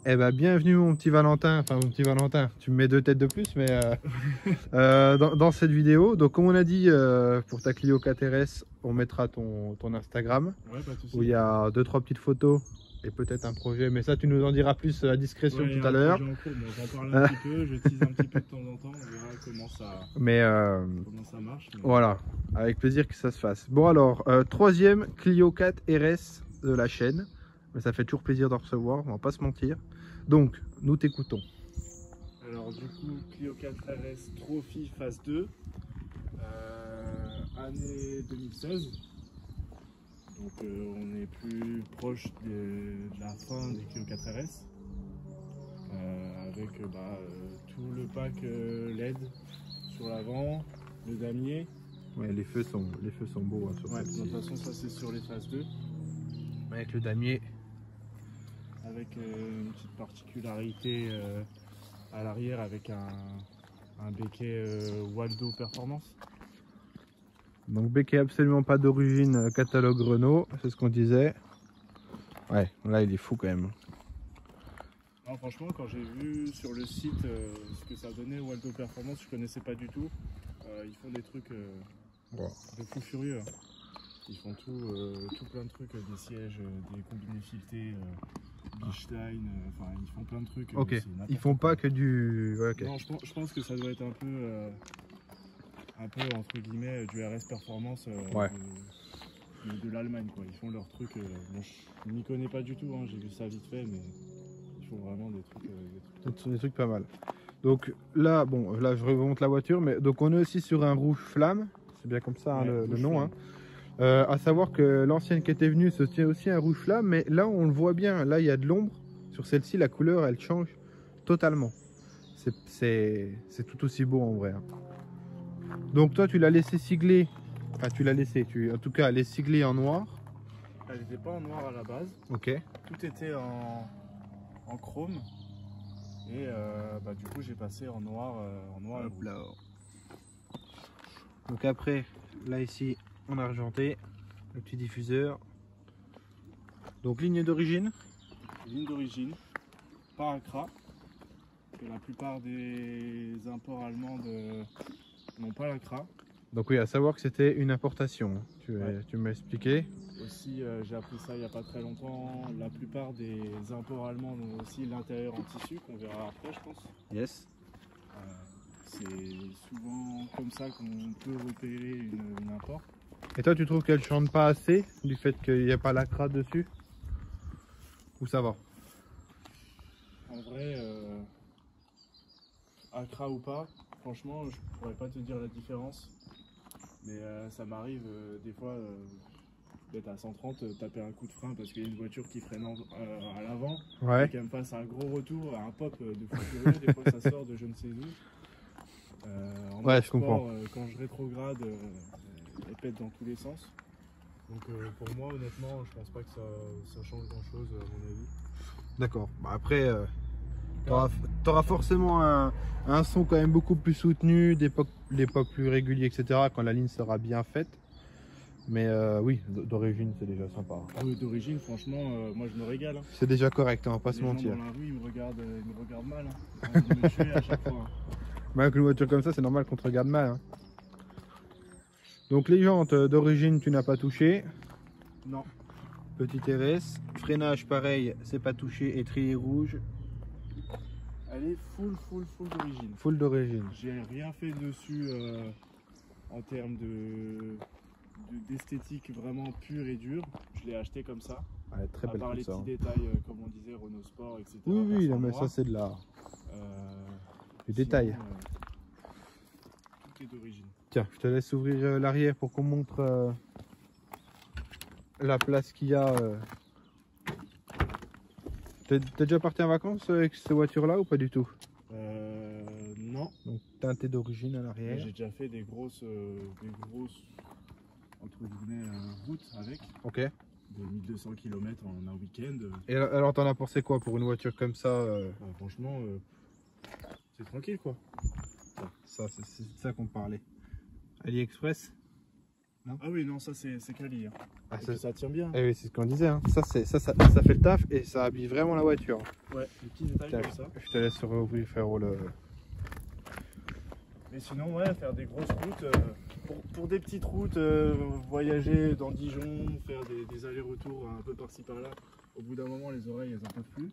Eh ben, bienvenue mon petit Valentin, enfin mon petit Valentin, tu me mets deux têtes de plus, mais dans cette vidéo. Donc comme on a dit, pour ta Clio 4RS, on mettra ton Instagram, Ouais, pas de soucis. où il y a 2-3 petites photos et peut-être un projet, mais ça tu nous en diras plus à discrétion Ouais, tout à l'heure. bon, j'en parle un petit peu, je tease un petit peu de temps en temps, on verra comment ça marche. Mais... Voilà, avec plaisir que ça se fasse. Bon alors, troisième Clio 4RS de la chaîne, mais ça fait toujours plaisir d'en recevoir, on va pas se mentir. Donc, nous t'écoutons. Alors du coup, Clio 4 RS Trophy phase 2, année 2016. Donc on est plus proche de la fin des Clio 4 RS. Avec tout le pack LED sur l'avant, le damier. Ouais, les feux sont beaux. Hein, Ouais, de toute façon ça c'est sur les phases 2. Avec le damier. Avec une petite particularité à l'arrière avec un béquet Waldo Performance. Donc béquet absolument pas d'origine catalogue Renault, c'est ce qu'on disait. Ouais, là il est fou quand même. Non, franchement, quand j'ai vu sur le site ce que ça donnait Waldo Performance, je connaissais pas du tout. Ils font des trucs de fou furieux. Hein. Ils font tout plein de trucs, des sièges, des combinés filetés, Bichstein, enfin ils font plein de trucs. Ok, ils font pas que du... Ouais, okay. Non, je pense que ça doit être un peu entre guillemets du RS Performance ouais. de l'Allemagne quoi. Ils font leurs trucs. Bon, je m'y connais pas du tout, hein, j'ai vu ça vite fait, mais ils font vraiment des trucs pas mal. Donc là, bon, là je remonte la voiture, mais donc on est aussi sur un rouge flamme, c'est bien comme ça, ouais, hein, le nom. Hein. À savoir que l'ancienne qui était venue, c'était aussi un rouge flamme, mais là on le voit bien, là il y a de l'ombre. Sur celle-ci, la couleur elle change totalement. C'est tout aussi beau en vrai. Hein. Donc toi tu l'as laissé sigler, enfin tu l'as laissé, en tout cas elle est siglée en noir. Elle n'était pas en noir à la base. Ok. Tout était en chrome. Et du coup j'ai passé en noir et rouge. Là. Donc après, là ici en argenté, le petit diffuseur. Donc ligne d'origine. Ligne d'origine, pas Acra. Que la plupart des imports allemands n'ont pas l'Acra. Donc oui, à savoir que c'était une importation, tu m'as expliqué. Aussi, j'ai appris ça il n'y a pas très longtemps, la plupart des imports allemands ont aussi l'intérieur en tissu, qu'on verra après je pense. Yes. C'est souvent comme ça qu'on peut repérer une import. Et toi tu trouves qu'elle ne chante pas assez du fait qu'il n'y a pas l'Acra dessus? Ou ça va? En vrai, Acra ou pas, franchement je pourrais pas te dire la différence. Mais ça m'arrive des fois d'être à 130, taper un coup de frein parce qu'il y a une voiture qui freine à l'avant, ouais. Et qu'elle me fasse un gros retour, un pop de fou furieux, des fois ça sort de je ne sais où. Ouais, je sport, comprends. Quand je rétrograde, elle pète dans tous les sens. Donc pour moi honnêtement, je pense pas que ça change grand chose à mon avis. D'accord, bah après t'auras forcément un son quand même beaucoup plus soutenu, des pop plus réguliers, etc. quand la ligne sera bien faite. Mais oui, d'origine c'est déjà sympa. Ah oui, d'origine franchement, moi je me régale. Hein. C'est déjà correct, on va pas se mentir. Dans la rue ils me regardent mal, hein. Ils me tuent à chaque fois. Hein. Bah, avec une voiture comme ça c'est normal qu'on te regarde mal. Hein. Donc les jantes d'origine tu n'as pas touché. Non. Petit RS, freinage pareil, c'est pas touché, étrier rouge. Elle est full d'origine. Full d'origine. J'ai rien fait dessus en termes d'esthétique vraiment pure et dure. Je l'ai acheté comme ça. Elle est très belle à part comme les ça. petits détails comme on disait, Renault Sport, etc. Oui, non, mais ça c'est de l'art. Du détail. Tout est d'origine. Tiens, je te laisse ouvrir l'arrière pour qu'on montre la place qu'il y a. T'es déjà parti en vacances avec cette voiture-là ou pas du tout? Non. Donc teintée d'origine à l'arrière. J'ai déjà fait des grosses entre guillemets routes avec. Ok. De 1200 km en un week-end. Et alors t'en as pensé quoi pour une voiture comme ça Franchement, c'est tranquille quoi. Ça, c'est de ça qu'on parlait. AliExpress? Non? Ah oui, non, ça c'est quali. Hein. Ah, ça tient bien. Eh oui, c'est ce qu'on disait. Hein. Ça fait le taf et ça habille vraiment la voiture. Ouais, des petits détails comme ça. Je te laisse rouvrir, frérot. Mais sinon, ouais, faire des grosses routes. Pour des petites routes, voyager dans Dijon, faire des allers-retours un peu par-ci par-là. Au bout d'un moment, les oreilles, elles en peuvent plus.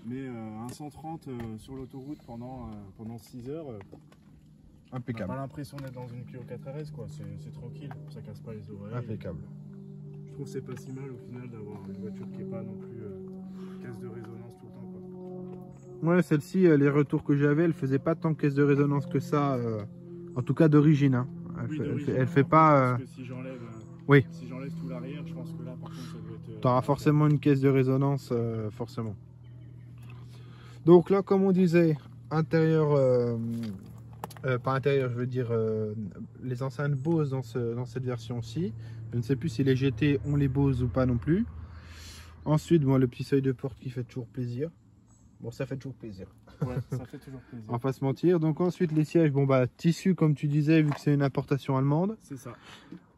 Mais un 130 sur l'autoroute pendant 6 heures, impeccable. On n'a pas l'impression d'être dans une Clio 4RS, quoi. C'est tranquille, ça casse pas les oreilles. Impeccable. Je trouve que c'est pas si mal au final d'avoir une voiture qui n'est pas non plus caisse de résonance tout le temps, quoi. Ouais, celle-ci, les retours que j'avais, elle faisait pas tant de caisse de résonance que ça, en tout cas d'origine. Hein. Elle fait pas. Parce que si j'enlève tout l'arrière, je pense que là, par contre, ça doit être. T'auras forcément une caisse de résonance, forcément. Donc là, comme on disait, intérieur, pas intérieur, je veux dire les enceintes Bose dans cette version-ci. Je ne sais plus si les GT ont les Bose ou pas non plus. Ensuite, bon, le petit seuil de porte qui fait toujours plaisir. Bon, ça fait toujours plaisir. Ouais, ça fait toujours plaisir. On va pas se mentir. Donc ensuite, les sièges, bon bah tissu comme tu disais, vu que c'est une importation allemande. C'est ça.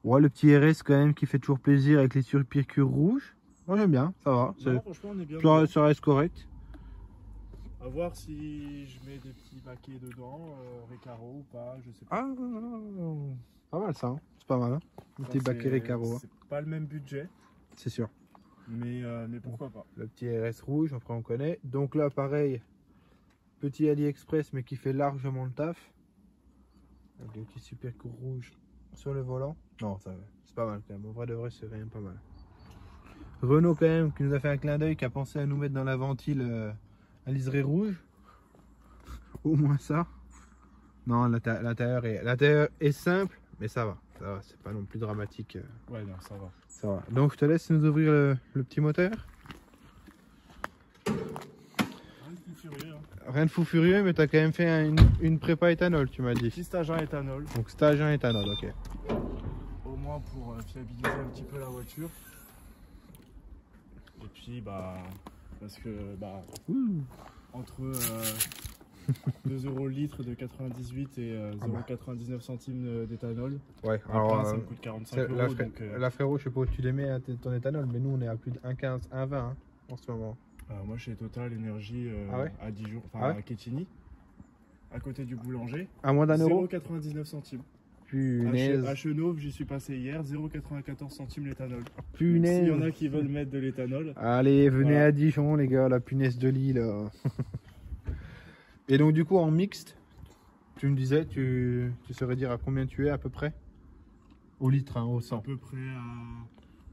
Ouais, le petit RS quand même qui fait toujours plaisir avec les surpiqûres rouges. Moi j'aime bien, ça va. Non, franchement, on est bien. Ça reste correct. À voir si je mets des petits baquets dedans, Recaro ou pas, je sais pas. Ah, pas mal ça, hein. C'est pas mal. Hein. Un petit baquet Recaro. Hein. C'est pas le même budget. C'est sûr. Mais pourquoi pas. Le petit RS rouge, après on connaît. Donc là, pareil, petit AliExpress, mais qui fait largement le taf. Avec les petits supercours rouges sur le volant. Non, c'est pas mal quand même. En vrai de vrai, c'est quand même pas mal. Renault quand même, qui nous a fait un clin d'œil, qui a pensé à nous mettre dans la ventile un liseré rouge. Au moins ça. Non, l'intérieur est simple, mais ça va. C'est pas non plus dramatique. Ouais, non, ça va. Ça va. Donc je te laisse nous ouvrir le petit moteur. Rien de fou furieux. Hein. Rien de fou furieux, mais tu as quand même fait une prépa éthanol, tu m'as dit. Petit stage 1 éthanol. Donc stage 1 éthanol, ok. Au moins pour fiabiliser un petit peu la voiture. Et puis parce que entre 2 € le litre de 98 et 0,99 centimes d'éthanol. Ouais, alors ça me coûte 45 €. Là frérot, je sais pas où tu les mets ton éthanol, mais nous on est à plus de 1,15, 1,20 hein, en ce moment. Moi chez Total Énergie à Dijon, à Quetigny, à côté du boulanger. À moins d'1 €. 0,99 centimes. Punaise. À Chenauve, j'y suis passé hier, 0,94 centimes l'éthanol. Punaise. S'il y en a qui veulent mettre de l'éthanol. Allez, venez à Dijon les gars, la punaise de lit là. Et donc du coup en mixte, tu me disais, tu saurais dire à combien tu es à peu près? Au litre, hein, au 100. À peu près à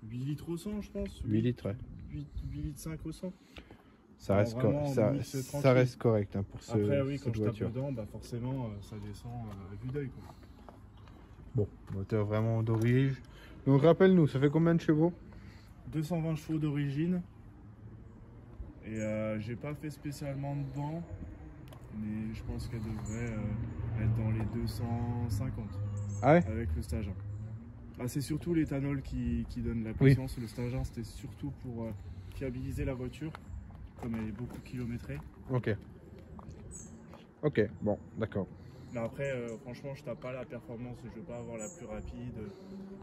8 litres au 100 je pense. 8 litres, ouais. 8 litres 5 au 100. Ça reste, ça reste correct hein, pour Après oui, quand je tape voiture. dedans, forcément ça descend à vue d'œil. Bon, moteur vraiment d'origine. Donc rappelle-nous, ça fait combien de chevaux? 220 chevaux d'origine. Et j'ai pas fait spécialement de vent, mais je pense qu'elle devrait être dans les 250. Ah ouais? Avec le stage 1. C'est surtout l'éthanol qui donne la puissance. Le stage 1 c'était surtout pour fiabiliser la voiture, comme elle est beaucoup kilométrée. Ok. Ok, bon, d'accord. Mais après, franchement, je tape pas la performance, je veux pas avoir la plus rapide.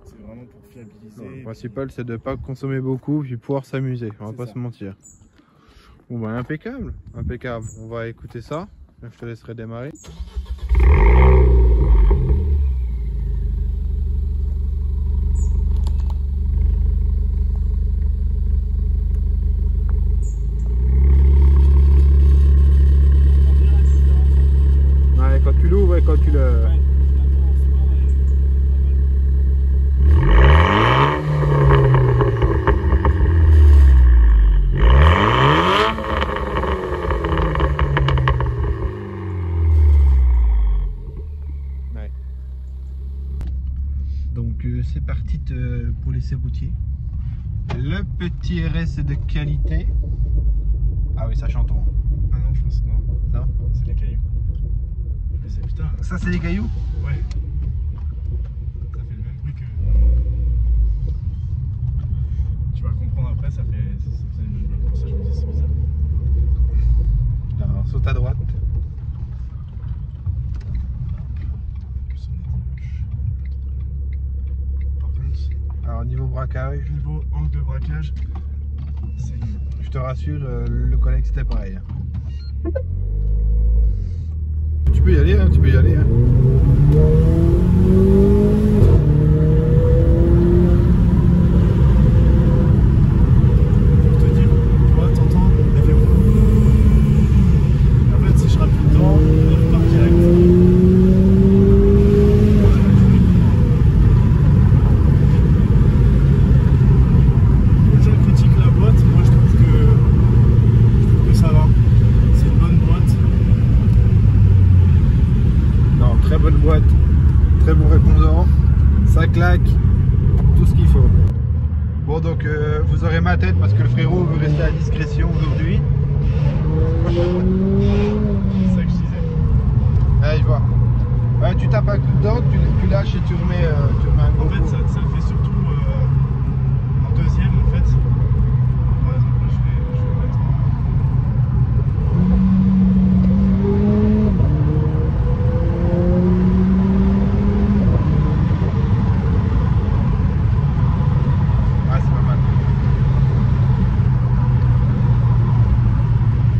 C'est vraiment pour fiabiliser. Non, le principal, c'est de ne pas consommer beaucoup puis pouvoir s'amuser. On va pas se mentir. Bon, bah, impeccable. Impeccable. On va écouter ça. Je te laisserai démarrer. Quand tu l'ouvres et quand tu le... Ouais. Donc c'est parti pour les serroutiers. Le petit RS de qualité. Ah oui, ça chante. Ah non, je pense que non. Non, c'est les cailloux. Putain. Ça c'est des cailloux? Ouais. Ça fait le même bruit que... Tu vas comprendre après, ça fait le même bruit. Pour ça je me dis c'est bizarre. Alors, saute à droite. Alors niveau braquage, Niveau angle de braquage, c'est nul. je te rassure, le collègue c'était pareil. Tu peux y aller, hein, tu peux y aller. Hein. Pour te dire, toi t'entends, elle fait en fait si je rappe plus dedans, elle part direct. Beaucoup de gens critiquent la boîte, moi je trouve que ça va. C'est une bonne boîte. Non, très bonne boîte, très bon répondant, ça claque, tout ce qu'il faut. Bon donc vous aurez ma tête parce que le frérot veut rester à discrétion aujourd'hui. C'est ça que je disais. Ah, je vois. Ouais, tu tapes un coup dedans, tu lâches et tu remets un gros En fait, coup. ça le fait surtout en deuxième, en fait. Par exemple, là, je vais mettre Ah, c'est pas mal.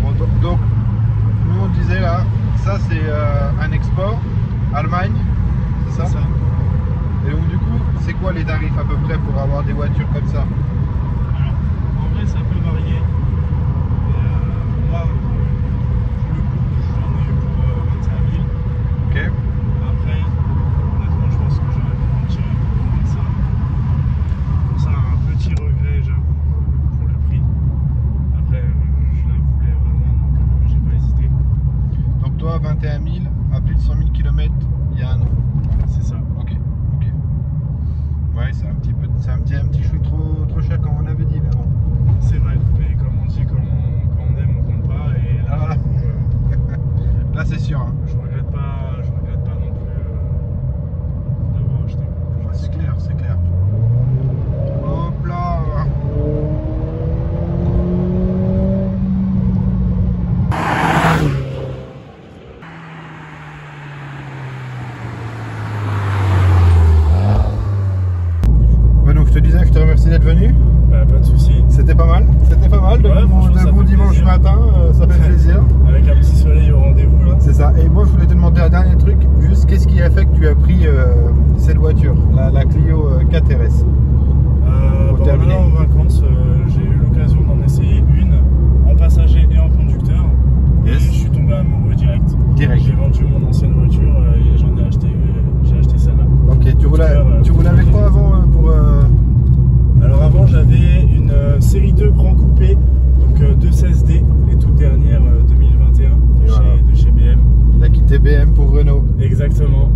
Bon, donc, nous on disait là, ça c'est un export, Allemagne, c'est ça? ça. Et donc du coup, c'est quoi les tarifs à peu près pour avoir des voitures comme ça? Alors, en vrai, ça peut varier. Et, moi, pour le coup, j'en ai eu pour 21 000. Ok. Après, honnêtement, je pense que j'aurais pu en tirer pour moins de ça. Ça, un petit regret, j'avoue, pour le prix. Après, je la voulais vraiment, donc j'ai pas hésité. Donc toi, 21 000 à plus de 100 000 km il y a un an. C'est ça. Ok, ok. Ouais, c'est un petit chou trop cher comme on avait dit, mais bon. C'est vrai, mais comme on dit, quand on aime, on compte pas. Et là, Voilà. du coup, Là c'est sûr. Hein. je regrette pas non plus d'avoir acheté. Ouais, c'est clair, c'est clair. Hop là. Ouais, donc je te disais que je te remercie d'être venu. Bah, pas de soucis. C'était pas mal de Ouais, franchement, ça bon fait dimanche plaisir. matin, ça fait plaisir. Avec un petit soleil au rendez-vous là. C'est ça. Et moi je voulais te demander un dernier truc, juste qu'est-ce qui a fait que tu as pris cette voiture, la Clio 4RS? Bon, terminer. là en vacances, j'ai eu l'occasion d'en essayer une en passager et en conducteur. Yes. Et je suis tombé amoureux direct. Direct. J'ai vendu mon ancienne voiture et j'ai acheté celle-là. Ok, tu roulais avec quoi avant pour... Alors avant j'avais une série 2 Grand Coupé, donc 216D, les toutes dernières 2021 Et voilà. de chez BM. Il a quitté BM pour Renault. Exactement.